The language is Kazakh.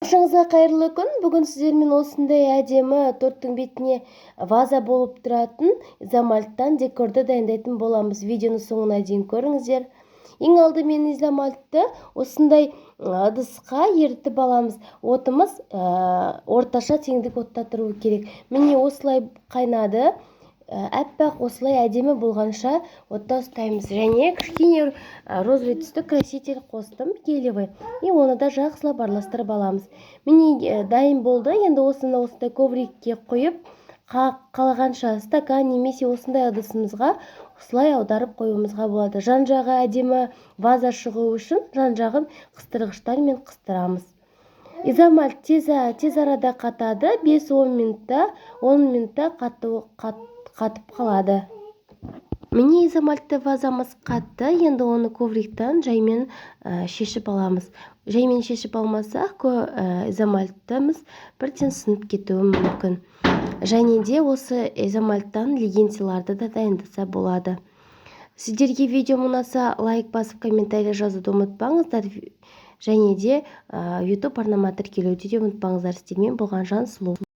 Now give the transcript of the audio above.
Баршаңызға қайырлы күн. Бүгін сіздермен осындай әдемі торттың бетіне ваза болып тұратын изомальттан декорды дайындайтын боламыз. Видеоны соңына дейін көріңіздер. Ең алдымен изомальтты осындай ыдысқа ерітіп аламыз. Отымыз орташа теңдік отта тұруы керек. Міне осылай қайнады. Әппақ осылай әдемі болғанша отта ұстаймыз. Және кішкене розовый түсті краситель қостым, гелевый. И оны да жақсылап араластырып аламыз. Міне дайын болды. Енді осыны осындай коврикке қойып, қалағанша стакан немесе осындай ыдысымызға осылай аударып қоюымызға болады. Жан-жағы әдемі ваза шығу үшін жан-жағын қыстырғыштармен қыстырамыз. Изомальт тез арада қатады. 5-10 минутта қатып қалады. Міне изомальтты вазамыз қатты. Енді оны ковриктан жаймен шешіп аламыз. Жаймен шешіп алмасақ, изомальтымыз бірден сынып кетуі мүмкін. Және де осы изомальттан легенсияларды да дайындаса болады. Сіздерге видео ұнаса, лайк басып, комментарий жазуды ұмытпаңыздар. Және де YouTube арнама тіркелуді де ұмытпаңыздар. Сіздермен болған Жансұлу.